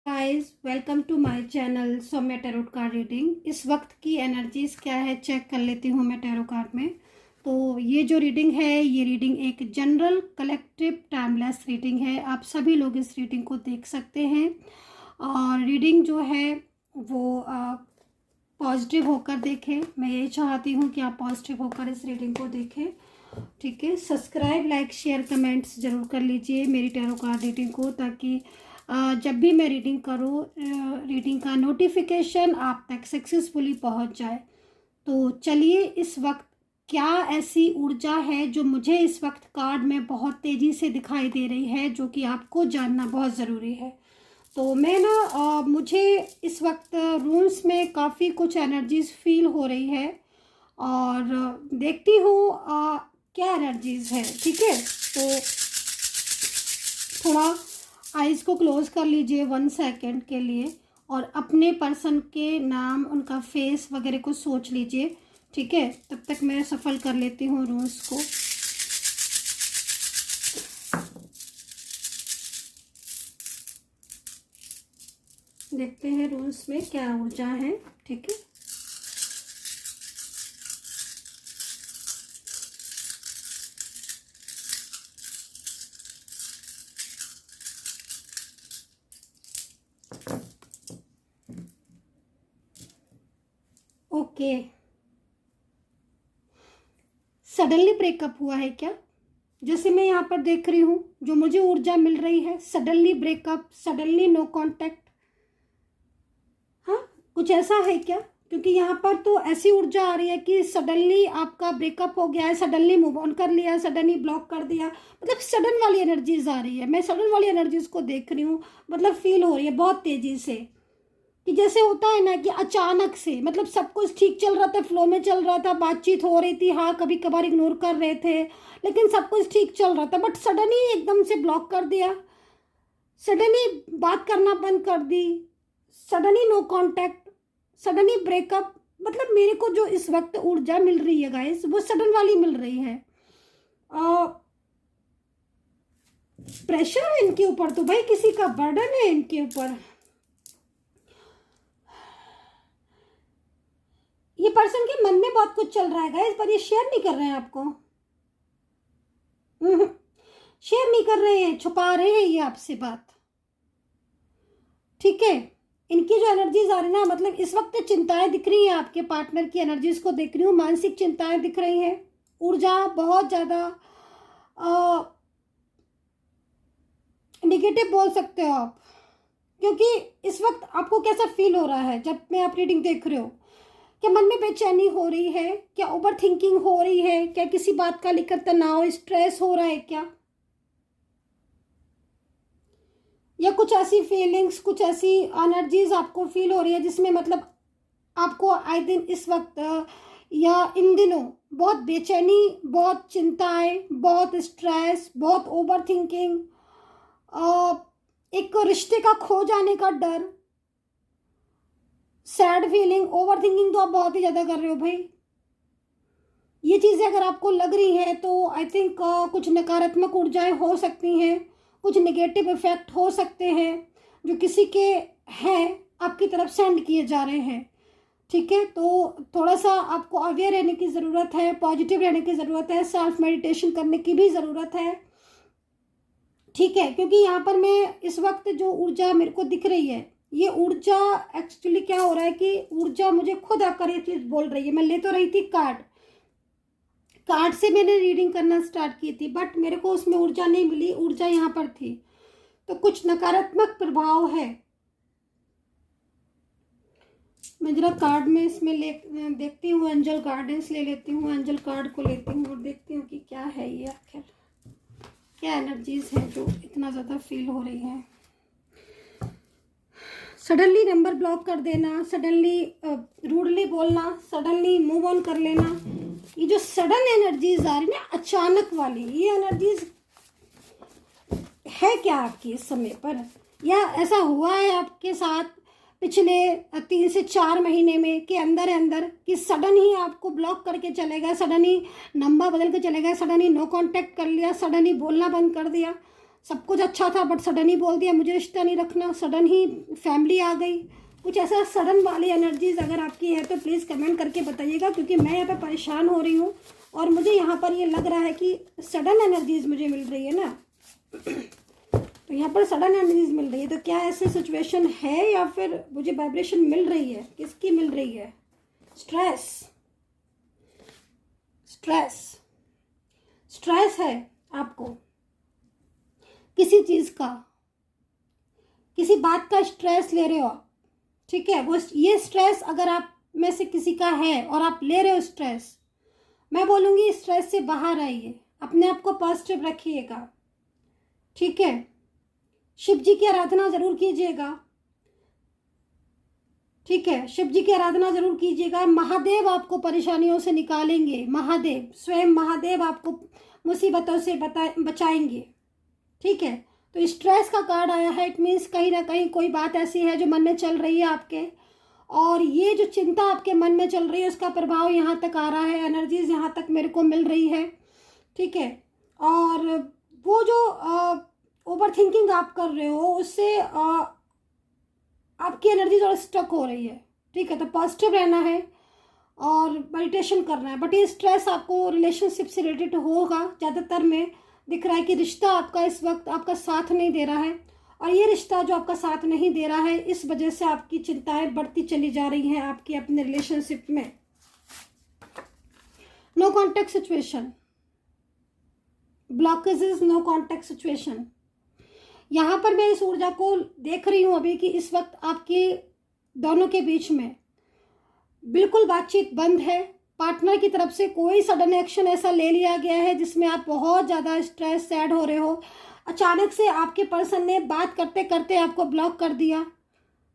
Guys, welcome to my channel Saumya tarot card reading. इस वक्त की एनर्जीज क्या है चेक कर लेती हूँ मैं टैरो कार्ड में। तो ये जो रीडिंग है, ये रीडिंग एक जनरल कलेक्टिव टाइमलेस रीडिंग है। आप सभी लोग इस रीडिंग को देख सकते हैं और रीडिंग जो है वो पॉजिटिव होकर देखें। मैं ये चाहती हूँ कि आप पॉजिटिव होकर इस रीडिंग को देखें। ठीक है, सब्सक्राइब, लाइक, शेयर, कमेंट्स ज़रूर कर लीजिए मेरी टैरो कार्ड रीडिंग को, ताकि जब भी मैं रीडिंग करूँ रीडिंग का नोटिफिकेशन आप तक सक्सेसफुली पहुंच जाए। तो चलिए, इस वक्त क्या ऐसी ऊर्जा है जो मुझे इस वक्त कार्ड में बहुत तेज़ी से दिखाई दे रही है, जो कि आपको जानना बहुत ज़रूरी है। तो मैं मुझे इस वक्त रूम्स में काफ़ी कुछ एनर्जीज फील हो रही है और देखती हूँ क्या एनर्जीज है। ठीक है, तो थोड़ा आइज़ को क्लोज कर लीजिए 1 सेकेंड के लिए और अपने पर्सन के नाम, उनका फेस वगैरह को सोच लीजिए। ठीक है, तब तक मैं सफल कर लेती हूँ रूम्स को। देखते हैं रूम्स में क्या ऊर्जा है। ठीक है, ओके। सडनली ब्रेकअप हुआ है क्या? जैसे मैं यहाँ पर देख रही हूँ, जो मुझे ऊर्जा मिल रही है, suddenly breakup, suddenly no contact. हाँ, कुछ ऐसा है क्या? क्योंकि यहाँ पर तो ऐसी ऊर्जा आ रही है कि सडनली आपका ब्रेकअप हो गया है, सडनली मूव ऑन कर लिया, सडनली ब्लॉक कर दिया। मतलब सडन वाली एनर्जीज आ रही है। मैं सडन वाली एनर्जीज को देख रही हूँ, मतलब फील हो रही है बहुत तेजी से, कि जैसे होता है ना कि अचानक से, मतलब सब कुछ ठीक चल रहा था, फ्लो में चल रहा था, बातचीत हो रही थी, हाँ कभी कभार इग्नोर कर रहे थे, लेकिन सब कुछ ठीक चल रहा था, बट सडनली एकदम से ब्लॉक कर दिया, सडनली बात करना बंद कर दी, suddenly no contact, suddenly breakup. मतलब मेरे को जो इस वक्त ऊर्जा मिल रही है गाइस, वो सडन वाली मिल रही है। प्रेशर है इनके ऊपर, तो भाई किसी का बर्डन है इनके ऊपर। ये पर्सन के मन में बहुत कुछ चल रहा है गाइस, पर ये शेयर नहीं कर रहे हैं आपको। शेयर नहीं कर रहे हैं, छुपा रहे हैं ये आपसे बात। ठीक है, इनकी जो एनर्जीज आ रही ना, मतलब इस वक्त चिंताएं दिख रही हैं, आपके पार्टनर की एनर्जीज को देख रही हूँ, मानसिक चिंताएं दिख रही हैं, ऊर्जा बहुत ज्यादा नेगेटिव बोल सकते हो आप। क्योंकि इस वक्त आपको कैसा फील हो रहा है जब मैं आप रीडिंग देख रहे हो? क्या मन में बेचैनी हो रही है? क्या ओवर थिंकिंग हो रही है? क्या किसी बात का लेकर तनाव, स्ट्रेस हो रहा है क्या? या कुछ ऐसी फीलिंग्स, कुछ ऐसी एनर्जीज आपको फील हो रही है जिसमें मतलब आपको आए दिन इस वक्त या इन दिनों बहुत बेचैनी, बहुत चिंताएं, बहुत स्ट्रेस, बहुत ओवर थिंकिंग, एक रिश्ते का खो जाने का डर, सैड फीलिंग, ओवर थिंकिंग तो आप बहुत ही ज़्यादा कर रहे हो भाई। ये चीज़ें अगर आपको लग रही हैं तो आई थिंक कुछ नकारात्मक ऊर्जाएं हो सकती हैं, कुछ नेगेटिव इफेक्ट हो सकते हैं जो किसी के हैं आपकी तरफ सेंड किए जा रहे हैं। ठीक है, तो थोड़ा सा आपको अवेयर रहने की ज़रूरत है, पॉजिटिव रहने की ज़रूरत है, सेल्फ मेडिटेशन करने की भी ज़रूरत है। ठीक है, क्योंकि यहाँ पर मैं इस वक्त जो ऊर्जा मेरे को दिख रही है, ये ऊर्जा एक्चुअली क्या हो रहा है कि ऊर्जा मुझे खुद आकर ये चीज़ बोल रही है। मैं ले तो रही थी कार्ड से मैंने रीडिंग करना स्टार्ट की थी, बट मेरे को उसमें ऊर्जा नहीं मिली, ऊर्जा यहाँ पर थी। तो कुछ नकारात्मक प्रभाव है। मैं जरा कार्ड में इसमें देखती हूँ, एंजल गाइडेंस ले लेती हूँ, एंजल कार्ड को लेती हूँ और देखती हूँ कि क्या है ये, आखिर क्या एनर्जीज है जो इतना ज़्यादा फील हो रही है। सडनली नंबर ब्लॉक कर देना, सडनली रूडली बोलना, सडनली मूव ऑन कर लेना, ये जो सडन एनर्जीज आ रही ना, अचानक वाली, ये एनर्जीज है क्या आपकी इस समय पर? या ऐसा हुआ है आपके साथ पिछले 3 से 4 महीने में के अंदर अंदर कि सडन ही आपको ब्लॉक करके चले गए, सडन ही नंबर बदल के चले गए, सडन ही नो कांटेक्ट कर लिया, सडन ही बोलना बंद कर दिया, सब कुछ अच्छा था बट सडन ही बोल दिया मुझे रिश्ता नहीं रखना, सडन ही फैमिली आ गई, कुछ ऐसा सडन वाली एनर्जीज अगर आपकी है तो प्लीज़ कमेंट करके बताइएगा, क्योंकि मैं यहाँ पे परेशान हो रही हूँ और मुझे यहाँ पर ये लग रहा है कि सडन एनर्जीज मुझे मिल रही है ना, तो यहाँ पर सडन एनर्जीज मिल रही है। तो क्या ऐसी सिचुएशन है या फिर मुझे वाइब्रेशन मिल रही है, किसकी मिल रही है? स्ट्रेस, स्ट्रेस, स्ट्रेस है आपको किसी चीज़ का, किसी बात का स्ट्रेस ले रहे हो आप, ठीक है। वो ये स्ट्रेस अगर आप में से किसी का है और आप ले रहे हो स्ट्रेस, मैं बोलूँगी स्ट्रेस से बाहर आइए, अपने आप को पॉजिटिव रखिएगा, ठीक है। शिव जी की आराधना ज़रूर कीजिएगा, ठीक है, शिव जी की आराधना ज़रूर कीजिएगा। महादेव आपको परेशानियों से निकालेंगे, महादेव स्वयं महादेव आपको मुसीबतों से बचाएंगे, ठीक है। तो स्ट्रेस का कार्ड आया है, इट मीन्स कहीं ना कहीं कोई बात ऐसी है जो मन में चल रही है आपके, और ये जो चिंता आपके मन में चल रही है उसका प्रभाव यहाँ तक आ रहा है, एनर्जीज यहाँ तक मेरे को मिल रही है, ठीक है। और वो जो ओवर थिंकिंग आप कर रहे हो उससे आपकी एनर्जी थोड़ा स्टक हो रही है, ठीक है। तो पॉजिटिव रहना है और मेडिटेशन करना है। बट ये स्ट्रेस आपको रिलेशनशिप से रिलेटेड होगा, ज़्यादातर में दिख रहा है कि रिश्ता आपका इस वक्त आपका साथ नहीं दे रहा है, और ये रिश्ता जो आपका साथ नहीं दे रहा है इस वजह से आपकी चिंताएं बढ़ती चली जा रही हैं आपकी अपने रिलेशनशिप में। No contact situation, blockages, no contact situation. यहाँ पर मैं इस ऊर्जा को देख रही हूँ अभी कि इस वक्त आपके दोनों के बीच में बिल्कुल बातचीत बंद है। पार्टनर की तरफ से कोई सडन एक्शन ऐसा ले लिया गया है जिसमें आप बहुत ज़्यादा स्ट्रेस, सैड हो रहे हो। अचानक से आपके पर्सन ने बात करते करते आपको ब्लॉक कर दिया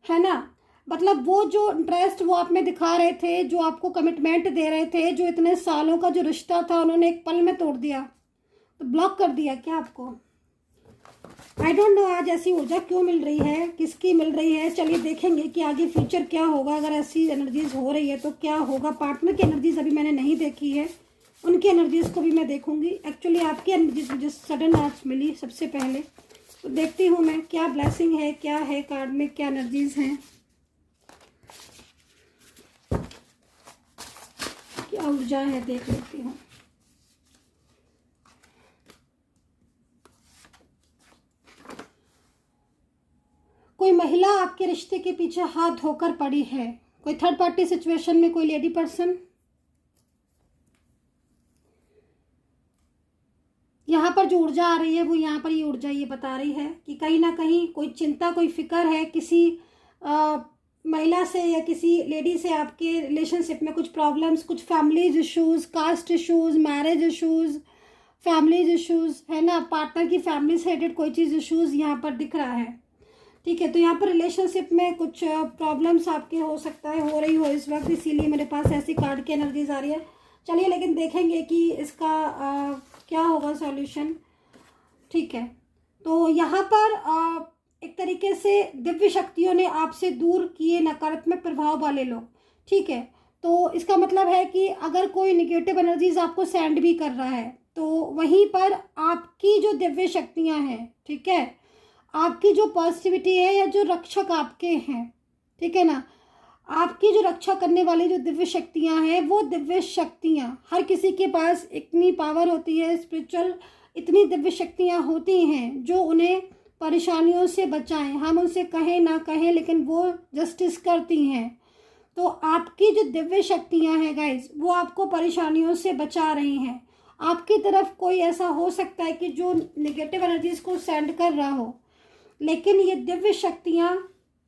है ना, मतलब वो जो इंटरेस्ट वो आप में दिखा रहे थे, जो आपको कमिटमेंट दे रहे थे, जो इतने सालों का जो रिश्ता था उन्होंने एक पल में तोड़ दिया, तो ब्लॉक कर दिया क्या आपको? आई डोंट नो आज ऐसी ऊर्जा क्यों मिल रही है, किसकी मिल रही है। चलिए देखेंगे कि आगे फ्यूचर क्या होगा, अगर ऐसी एनर्जीज हो रही है तो क्या होगा। पार्टनर की एनर्जीज अभी मैंने नहीं देखी है, उनकी एनर्जीज को भी मैं देखूंगी। एक्चुअली आपकी एनर्जीज मुझे सडन आज मिली सबसे पहले, तो देखती हूँ मैं क्या ब्लेसिंग है, क्या है कार्ड में, क्या एनर्जीज हैं, क्या ऊर्जा है, देख लेती हूँ। कोई महिला आपके रिश्ते के पीछे हाथ धोकर पड़ी है, कोई थर्ड पार्टी सिचुएशन में कोई लेडी पर्सन। यहाँ पर जो ऊर्जा आ रही है वो यहाँ पर ये ऊर्जा ये बता रही है कि कहीं ना कहीं कोई चिंता, कोई फिक्र है किसी महिला से या किसी लेडी से आपके रिलेशनशिप में कुछ प्रॉब्लम्स, कुछ families issues, caste issues, marriage issues, families issues है ना, पार्टनर की फैमिली से रिलेटेड कोई चीज़ इश्यूज यहाँ पर दिख रहा है, ठीक है। तो यहाँ पर रिलेशनशिप में कुछ प्रॉब्लम्स आपके हो सकता है हो रही हो इस वक्त, इसीलिए मेरे पास ऐसी कार्ड की एनर्जीज आ रही है। चलिए लेकिन देखेंगे कि इसका क्या होगा सॉल्यूशन, ठीक है। तो यहाँ पर एक तरीके से दिव्य शक्तियों ने आपसे दूर किए नकारात्मक प्रभाव वाले लोग, ठीक है। तो इसका मतलब है कि अगर कोई निगेटिव एनर्जीज आपको सेंड भी कर रहा है तो वहीं पर आपकी जो दिव्य शक्तियाँ हैं, ठीक है, आपकी जो पॉजिटिविटी है या जो रक्षक आपके हैं, ठीक है ना, आपकी जो रक्षा करने वाली जो दिव्य शक्तियां हैं, वो दिव्य शक्तियां हर किसी के पास इतनी पावर होती है, स्पिरिचुअल इतनी दिव्य शक्तियां होती हैं जो उन्हें परेशानियों से बचाएं। हम उनसे कहें ना कहें लेकिन वो जस्टिस करती हैं। तो आपकी जो दिव्य शक्तियां हैं गाइज, वो आपको परेशानियों से बचा रही हैं। आपकी तरफ कोई ऐसा हो सकता है कि जो नेगेटिव एनर्जीज को सेंड कर रहा हो, लेकिन ये दिव्य शक्तियाँ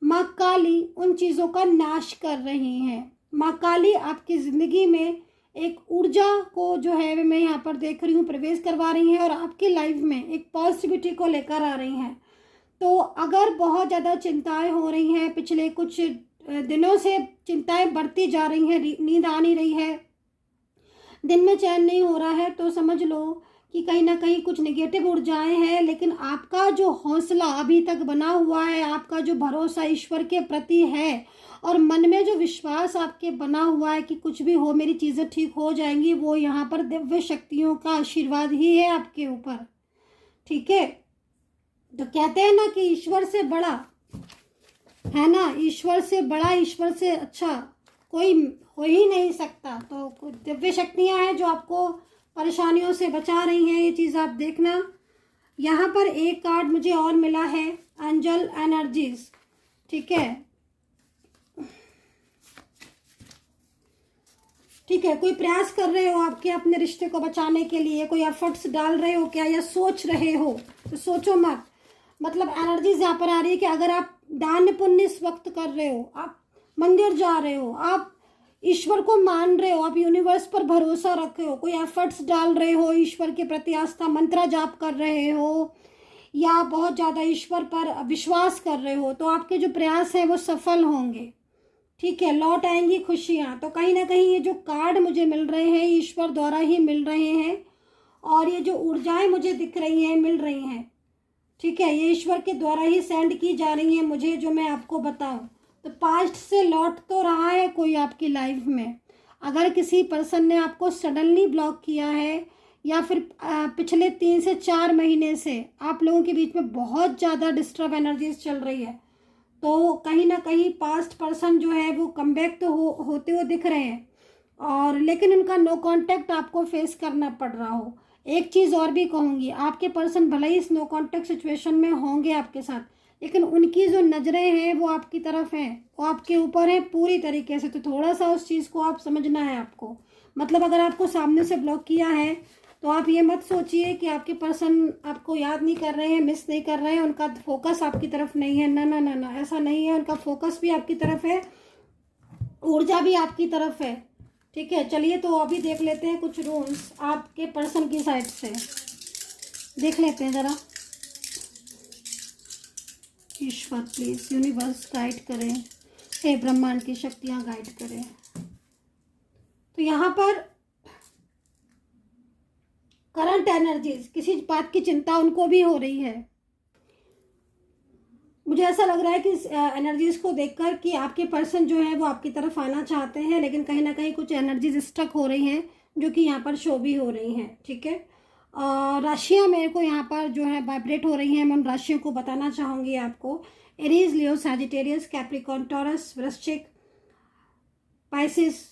माँ काली उन चीज़ों का नाश कर रही हैं। माँ काली आपकी ज़िंदगी में एक ऊर्जा को जो है मैं यहाँ पर देख रही हूँ प्रवेश करवा रही हैं और आपकी लाइफ में एक पॉजिटिविटी को लेकर आ रही हैं। तो अगर बहुत ज़्यादा चिंताएं हो रही हैं, पिछले कुछ दिनों से चिंताएं बढ़ती जा रही हैं, नींद आ नहीं रही है, दिन में चैन नहीं हो रहा है, तो समझ लो कि कहीं ना कहीं कुछ नेगेटिव ऊर्जाएं हैं। लेकिन आपका जो हौसला अभी तक बना हुआ है, आपका जो भरोसा ईश्वर के प्रति है और मन में जो विश्वास आपके बना हुआ है कि कुछ भी हो मेरी चीज़ें ठीक हो जाएंगी, वो यहाँ पर दिव्य शक्तियों का आशीर्वाद ही है आपके ऊपर, ठीक है। तो कहते हैं ना कि ईश्वर से बड़ा है ना, ईश्वर से बड़ा, ईश्वर से अच्छा कोई हो ही नहीं सकता। तो दिव्य शक्तियाँ हैं जो आपको परेशानियों से बचा रही हैं, ये चीज़ आप देखना। यहाँ पर एक कार्ड मुझे और मिला है, एंजल एनर्जीज। ठीक है, ठीक है, कोई प्रयास कर रहे हो आपके अपने रिश्ते को बचाने के लिए, कोई एफर्ट्स डाल रहे हो क्या, या सोच रहे हो, तो सोचो मत। मतलब एनर्जीज यहाँ पर आ रही है कि अगर आप दान पुण्य इस वक्त कर रहे हो, आप मंदिर जा रहे हो, आप ईश्वर को मान रहे हो, आप यूनिवर्स पर भरोसा रख रहे हो, कोई एफर्ट्स डाल रहे हो, ईश्वर के प्रति आस्था, मंत्र जाप कर रहे हो, या बहुत ज़्यादा ईश्वर पर विश्वास कर रहे हो, तो आपके जो प्रयास हैं वो सफल होंगे। ठीक है, लौट आएंगी खुशियाँ। तो कहीं ना कहीं ये जो कार्ड मुझे मिल रहे हैं ईश्वर द्वारा ही मिल रहे हैं, और ये जो ऊर्जाएं मुझे दिख रही हैं, मिल रही हैं, ठीक है, ये ईश्वर के द्वारा ही सेंड की जा रही हैं मुझे, जो मैं आपको बताऊं। तो पास्ट से लौट तो रहा है कोई आपकी लाइफ में। अगर किसी पर्सन ने आपको सडनली ब्लॉक किया है, या फिर पिछले 3 से 4 महीने से आप लोगों के बीच में बहुत ज़्यादा डिस्टर्ब एनर्जीज चल रही है, तो कहीं ना कहीं पास्ट पर्सन जो है वो कमबैक तो होते हुए दिख रहे हैं, और लेकिन उनका नो कांटेक्ट आपको फेस करना पड़ रहा हो। एक चीज़ और भी कहूँगी, आपके पर्सन भले ही इस नो कांटेक्ट सिचुएशन में होंगे आपके साथ, लेकिन उनकी जो नज़रें हैं वो आपकी तरफ हैं, वो आपके ऊपर है पूरी तरीके से। तो थोड़ा सा उस चीज़ को आप समझना है आपको। मतलब अगर आपको सामने से ब्लॉक किया है तो आप ये मत सोचिए कि आपके पर्सन आपको याद नहीं कर रहे हैं, मिस नहीं कर रहे हैं, उनका फोकस आपकी तरफ नहीं है। ना ना ना ना, ऐसा नहीं है, उनका फोकस भी आपकी तरफ है, ऊर्जा भी आपकी तरफ है। ठीक है, चलिए तो अभी देख लेते हैं कुछ रूल्स आपके पर्सन की साइड से, देख लेते हैं ज़रा। ईश्वर प्लीज, यूनिवर्स गाइड करें, हे ब्रह्मांड की शक्तियाँ गाइड करें। तो यहाँ पर करंट एनर्जीज, किसी बात की चिंता उनको भी हो रही है। मुझे ऐसा लग रहा है कि एनर्जीज को देखकर कि आपके पर्सन जो है वो आपकी तरफ आना चाहते हैं, लेकिन कहीं ना कहीं कुछ एनर्जीज स्टक हो रही हैं, जो कि यहाँ पर शो भी हो रही हैं। ठीक है, राशियाँ मेरे को यहाँ पर जो है वाइब्रेट हो रही हैं, मैं उन राशियों को बताना चाहूँगी आपको। एरीज, लियो, सैजिटेरियस, कैप्रिकॉर्न, टॉरस, वृश्चिक, पाइसिस,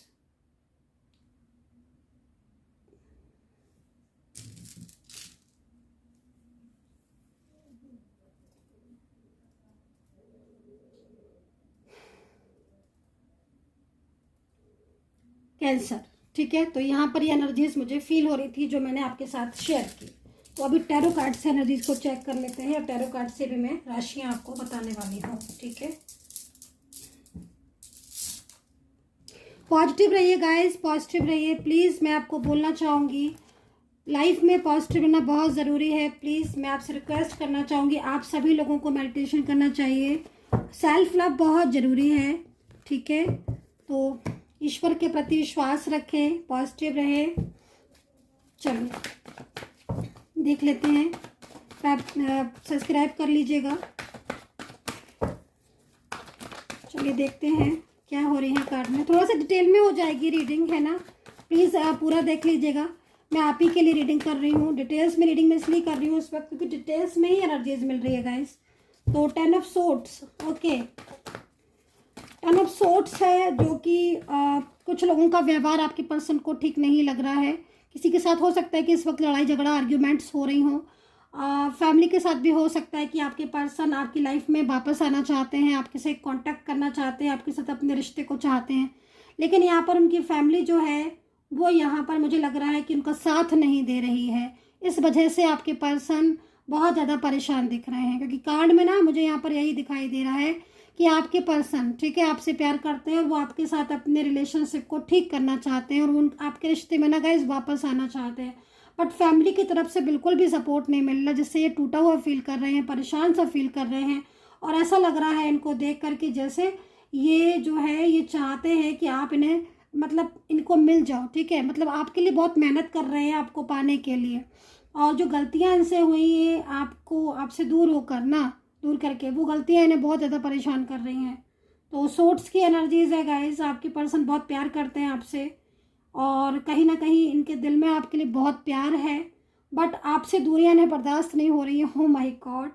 कैंसर। ठीक है, तो यहाँ पर ये एनर्जीज मुझे फील हो रही थी जो मैंने आपके साथ शेयर की। तो अभी टैरो कार्ड से एनर्जीज को चेक कर लेते हैं, और टैरो कार्ड से भी मैं राशियाँ आपको बताने वाली हूँ। ठीक है, पॉजिटिव रहिए गाइस, पॉजिटिव रहिए प्लीज़। मैं आपको बोलना चाहूँगी, लाइफ में पॉजिटिव रहना बहुत ज़रूरी है। प्लीज़ मैं आपसे रिक्वेस्ट करना चाहूँगी, आप सभी लोगों को मेडिटेशन करना चाहिए, सेल्फ लव बहुत ज़रूरी है। ठीक है, तो ईश्वर के प्रति विश्वास रखें, पॉजिटिव रहें। चलिए देख लेते हैं, सब्सक्राइब कर लीजिएगा। चलिए देखते हैं क्या हो रही है कार्ड में। थोड़ा सा डिटेल में हो जाएगी रीडिंग, है ना, प्लीज़ आप पूरा देख लीजिएगा। मैं आप ही के लिए रीडिंग कर रही हूँ, डिटेल्स में रीडिंग में इसलिए कर रही हूँ इस वक्त क्योंकि डिटेल्स में ही एनर्जीज मिल रही है गाइस। तो 10 of swords, okay, 10 of swords है, जो कि कुछ लोगों का व्यवहार आपके पर्सन को ठीक नहीं लग रहा है। किसी के साथ हो सकता है कि इस वक्त लड़ाई झगड़ा, आर्ग्यूमेंट्स हो रही हों। फैमिली के साथ भी हो सकता है कि आपके पर्सन आपकी लाइफ में वापस आना चाहते हैं, आपके से कांटेक्ट करना चाहते हैं, आपके साथ अपने रिश्ते को चाहते हैं, लेकिन यहाँ पर उनकी फैमिली जो है वो यहाँ पर मुझे लग रहा है कि उनका साथ नहीं दे रही है। इस वजह से आपके पर्सन बहुत ज़्यादा परेशान दिख रहे हैं, क्योंकि कार्ड में ना मुझे यहाँ पर यही दिखाई दे रहा है कि आपके पर्सन, ठीक है, आपसे प्यार करते हैं, वो आपके साथ अपने रिलेशनशिप को ठीक करना चाहते हैं, और उन आपके रिश्ते में ना गाइस वापस आना चाहते हैं, बट फैमिली की तरफ से बिल्कुल भी सपोर्ट नहीं मिल रहा, जिससे ये टूटा हुआ फील कर रहे हैं, परेशान सा फील कर रहे हैं। और ऐसा लग रहा है इनको देख करके जैसे ये जो है ये चाहते हैं कि आप इन्हें, मतलब इनको मिल जाओ। ठीक है, मतलब आपके लिए बहुत मेहनत कर रहे हैं आपको पाने के लिए, और जो गलतियां इनसे हुई हैं आपको, आपसे दूर होकर ना, दूर करके, वो गलतियां इन्हें बहुत ज़्यादा परेशान कर रही हैं। तो सोर्ट्स की एनर्जीज है गाइस, आपके पर्सन बहुत प्यार करते हैं आपसे, और कहीं ना कहीं इनके दिल में आपके लिए बहुत प्यार है, बट आपसे दूरियां इन्हें बर्दाश्त नहीं हो रही हैं। हो माय गॉड,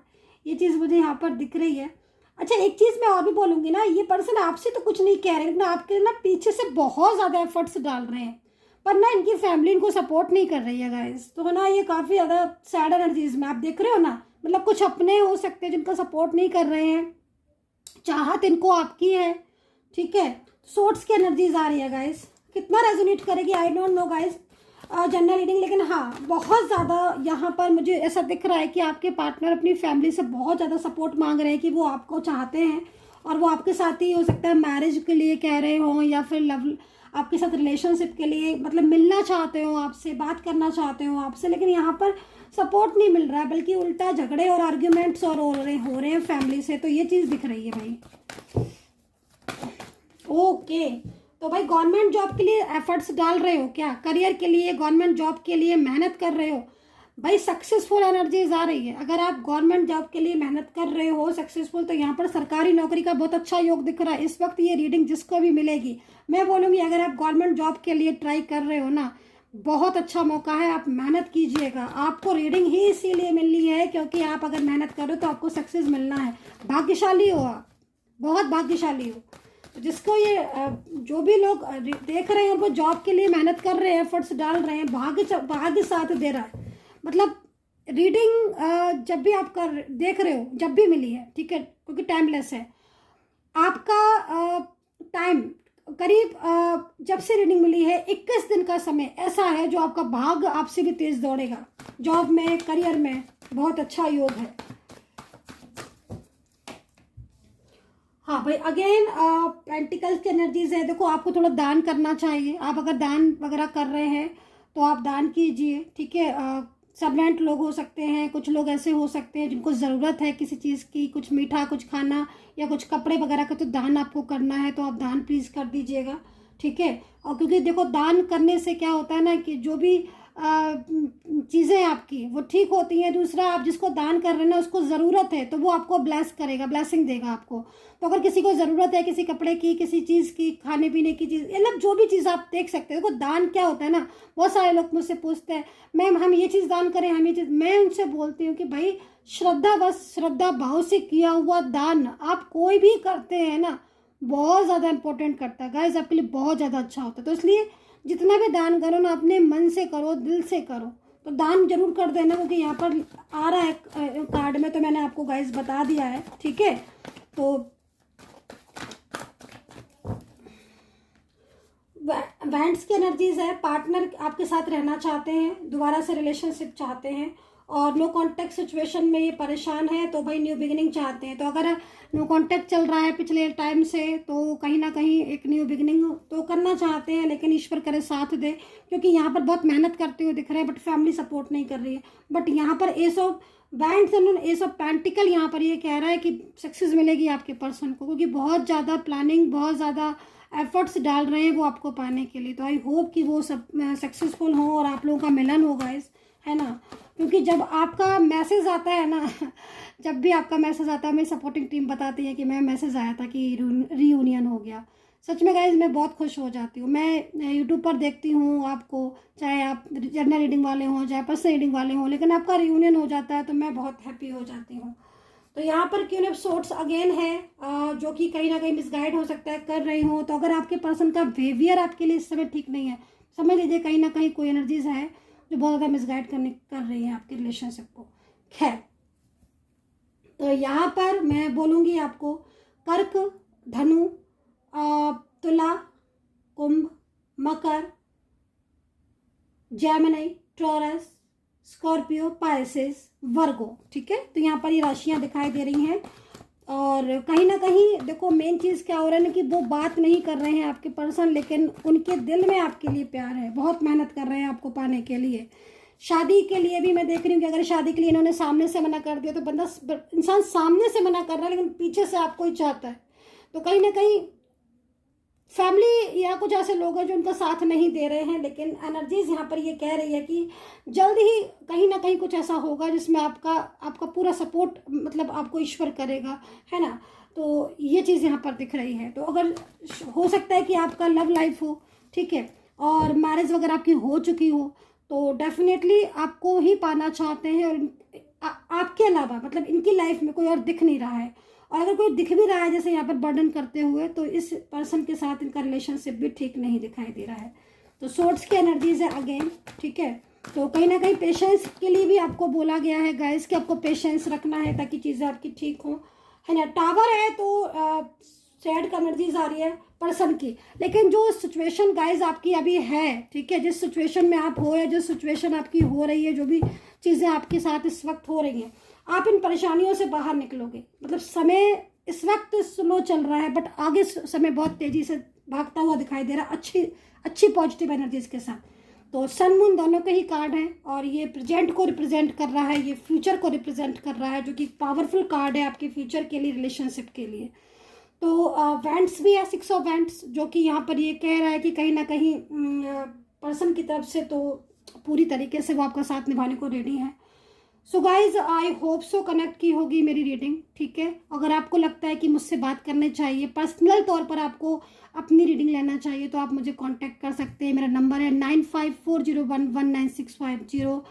ये चीज़ मुझे यहाँ पर दिख रही है। अच्छा, एक चीज़ मैं और भी बोलूँगी ना, ये पर्सन आपसे तो कुछ नहीं कह रहे, लेकिन आपके ना पीछे से बहुत ज़्यादा एफर्ट्स डाल रहे हैं, पर ना इनकी फैमिली इनको सपोर्ट नहीं कर रही है गाइस। तो ना ये काफ़ी ज़्यादा सैड एनर्जीज में आप देख रहे हो ना, मतलब कुछ अपने हो सकते हैं जिनका सपोर्ट नहीं कर रहे हैं, चाहत इनको आपकी है, ठीक है। सोर्ट्स की एनर्जीज आ रही है गाइस, कितना रेजोनेट करेगी I don't know guys general reading, लेकिन हाँ बहुत ज़्यादा यहाँ पर मुझे ऐसा दिख रहा है कि आपके पार्टनर अपनी फैमिली से बहुत ज़्यादा सपोर्ट मांग रहे हैं कि वो आपको चाहते हैं और वो आपके साथ ही हो सकता है मैरिज के लिए कह रहे हों या फिर लव आपके साथ रिलेशनशिप के लिए, मतलब मिलना चाहते हो आपसे, बात करना चाहते हो आपसे, लेकिन यहाँ पर सपोर्ट नहीं मिल रहा है, बल्कि उल्टा झगड़े और आर्ग्यूमेंट्स और हो रहे हैं फैमिली से। तो ये चीज़ दिख रही है भाई। ओके, तो भाई गवर्नमेंट जॉब के लिए एफर्ट्स डाल रहे हो क्या, करियर के लिए, गवर्नमेंट जॉब के लिए मेहनत कर रहे हो भाई, सक्सेसफुल एनर्जीज आ रही है। अगर आप गवर्नमेंट जॉब के लिए मेहनत कर रहे हो सक्सेसफुल, तो यहाँ पर सरकारी नौकरी का बहुत अच्छा योग दिख रहा है इस वक्त। ये रीडिंग जिसको भी मिलेगी, मैं बोलूँगी अगर आप गवर्नमेंट जॉब के लिए ट्राई कर रहे हो ना, बहुत अच्छा मौका है, आप मेहनत कीजिएगा। आपको रीडिंग ही इसीलिए मिलनी है क्योंकि आप अगर मेहनत करो तो आपको सक्सेस मिलना है। भाग्यशाली हो आप, बहुत भाग्यशाली हो। तो जिसको ये जो भी लोग देख रहे हैं वो जॉब के लिए मेहनत कर रहे हैं, एफर्ट्स डाल रहे हैं, भाग्य साथ दे रहा है। मतलब रीडिंग जब भी आप देख रहे हो, जब भी मिली है, ठीक है, क्योंकि टाइमलेस है आपका टाइम, करीब जब से रीडिंग मिली है 21 दिन का समय ऐसा है जो आपका भाग्य आपसे भी तेज दौड़ेगा। जॉब में, करियर में बहुत अच्छा योग है। हाँ भाई, अगेन पेंटिकल्स की एनर्जीज है। देखो, आपको थोड़ा दान करना चाहिए। आप अगर दान वगैरह कर रहे हैं तो आप दान कीजिए, ठीक है। सर्वेंट लोग हो सकते हैं, कुछ लोग ऐसे हो सकते हैं जिनको ज़रूरत है किसी चीज़ की, कुछ मीठा, कुछ खाना या कुछ कपड़े वगैरह का, तो दान आपको करना है तो आप दान प्लीज़ कर दीजिएगा, ठीक है। और क्योंकि देखो, दान करने से क्या होता है ना कि जो भी चीज़ें आपकी वो ठीक होती हैं। दूसरा, आप जिसको दान कर रहे हैं ना उसको ज़रूरत है तो वो आपको ब्लेस करेगा, ब्लेसिंग देगा आपको। तो अगर किसी को ज़रूरत है किसी कपड़े की, किसी चीज़ की, खाने पीने की चीज़, मतलब जो भी चीज़ आप देख सकते हो। देखो, दान क्या होता है ना, बहुत सारे लोग मुझसे पूछते हैं मैम हम ये चीज़ दान करें, हम ये चीज़, मैं उनसे बोलती हूँ कि भाई श्रद्धा, बस श्रद्धा भाव से किया हुआ दान आप कोई भी करते हैं ना, बहुत ज़्यादा इंपॉर्टेंट करता है गाइस, आपके लिए बहुत ज़्यादा अच्छा होता है। तो इसलिए जितना भी दान करो ना, अपने मन से करो, दिल से करो, तो दान जरूर कर देना, क्योंकि यहाँ पर आ रहा है कार्ड में, तो मैंने आपको गाइस बता दिया है, ठीक है। तो वैंड्स की एनर्जीज है, पार्टनर आपके साथ रहना चाहते हैं, दोबारा से रिलेशनशिप चाहते हैं और नो कांटेक्ट सिचुएशन में ये परेशान है, तो भाई न्यू बिगिनिंग चाहते हैं। तो अगर नो कांटेक्ट चल रहा है पिछले टाइम से, तो कहीं ना कहीं एक न्यू बिगिनिंग तो करना चाहते हैं, लेकिन ईश्वर करे साथ दे, क्योंकि यहाँ पर बहुत मेहनत करते हुए दिख रहे हैं, बट फैमिली सपोर्ट नहीं कर रही है। बट यहाँ पर S of wands and S of pentacle यहाँ पर ये कह रहा है कि सक्सेस मिलेगी आपके पर्सन को, क्योंकि बहुत ज़्यादा प्लानिंग, बहुत ज़्यादा एफर्ट्स डाल रहे हैं वो आपको पाने के लिए। तो आई होप कि वो सब सक्सेसफुल हो और आप लोगों का मिलन होगा, इस है ना। क्योंकि जब आपका मैसेज आता है ना जब भी आपका मैसेज आता है, मेरी सपोर्टिंग टीम बताती है कि मैं मैसेज आया था कि रीयूनियन हो गया, सच में गाइज मैं बहुत खुश हो जाती हूँ। मैं यूट्यूब पर देखती हूँ आपको, चाहे आप जनरल रीडिंग वाले हों चाहे पर्सनल रीडिंग वाले हों, लेकिन आपका रीयूनियन हो जाता है तो मैं बहुत हैप्पी हो जाती हूँ। तो यहाँ पर क्वीन ऑफ सोर्ड्स अगेन है, जो कि कहीं ना कहीं मिसगाइड हो सकता है, कर रही हो। तो अगर आपके पर्सन का बिहेवियर आपके लिए इस समय ठीक नहीं है, समझ लीजिए कहीं ना कहीं कोई एनर्जीज है जो बहुत ज़्यादा मिसगाइड कर रही है आपके रिलेशनशिप को। खैर, तो यहाँ पर मैं बोलूँगी आपको कर्क, धनु, तुला, कुंभ, मकर, जेमिनी, टॉरस, स्कॉर्पियो, पाइसेस, वर्गो, ठीक है। तो यहाँ पर ये राशियाँ दिखाई दे रही हैं। और कहीं ना कहीं देखो, मेन चीज़ क्या हो रहा है ना कि वो बात नहीं कर रहे हैं आपके पर्सन, लेकिन उनके दिल में आपके लिए प्यार है, बहुत मेहनत कर रहे हैं आपको पाने के लिए। शादी के लिए भी मैं देख रही हूँ कि अगर शादी के लिए इन्होंने सामने से मना कर दिया, तो इंसान सामने से मना कर रहा है लेकिन पीछे से आपको ही चाहता है। तो कहीं ना कहीं फैमिली या कुछ ऐसे लोग हैं जो उनका साथ नहीं दे रहे हैं, लेकिन एनर्जीज यहाँ पर ये कह रही है कि जल्द ही कहीं ना कहीं कुछ ऐसा होगा जिसमें आपका पूरा सपोर्ट, मतलब आपको ईश्वर करेगा, है ना। तो ये चीज़ यहाँ पर दिख रही है। तो अगर हो सकता है कि आपका लव लाइफ हो, ठीक है, और मैरिज वगैरह आपकी हो चुकी हो, तो डेफिनेटली आपको ही पाना चाहते हैं और आपके अलावा मतलब इनकी लाइफ में कोई और दिख नहीं रहा है। और अगर कोई दिख भी रहा है जैसे यहाँ पर बर्डन करते हुए, तो इस पर्सन के साथ इनका रिलेशनशिप भी ठीक नहीं दिखाई दे रहा है। तो सोर्ट्स की एनर्जीज है अगेन, ठीक है। तो कहीं ना कहीं पेशेंस के लिए भी आपको बोला गया है गाइस कि आपको पेशेंस रखना है ताकि चीज़ें आपकी ठीक हों, है ना। टावर है तो सैड का एनर्जीज आ रही है पर्सन की, लेकिन जो सिचुएशन गाइस आपकी अभी है, ठीक है, जिस सिचुएशन में आप हो या जो सिचुएशन आपकी हो रही है, जो भी चीज़ें आपके साथ इस वक्त हो रही हैं, आप इन परेशानियों से बाहर निकलोगे। मतलब समय इस वक्त स्लो चल रहा है बट आगे समय बहुत तेज़ी से भागता हुआ दिखाई दे रहा है, अच्छी पॉजिटिव एनर्जीज के साथ। तो सन मून दोनों के ही कार्ड हैं और ये प्रेजेंट को रिप्रेजेंट कर रहा है, ये फ्यूचर को रिप्रेजेंट कर रहा है, जो कि पावरफुल कार्ड है आपके फ्यूचर के लिए, रिलेशनशिप के लिए। तो वैंड्स भी है, 6 ऑफ वैंड्स, जो कि यहाँ पर ये कह रहा है कि कहीं ना कहीं पर्सन की तरफ से तो पूरी तरीके से वो आपका साथ निभाने को रेडी है। So guys I hope so connect की होगी मेरी रीडिंग, ठीक है। अगर आपको लगता है कि मुझसे बात करनी चाहिए, पर्सनल तौर पर आपको अपनी रीडिंग लेना चाहिए, तो आप मुझे कांटेक्ट कर सकते हैं। मेरा नंबर है 9540119650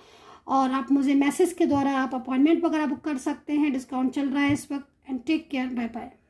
और आप मुझे मैसेज के द्वारा आप अपॉइंटमेंट वगैरह बुक कर सकते हैं। डिस्काउंट चल रहा है इस वक्त। And take care, bye bye.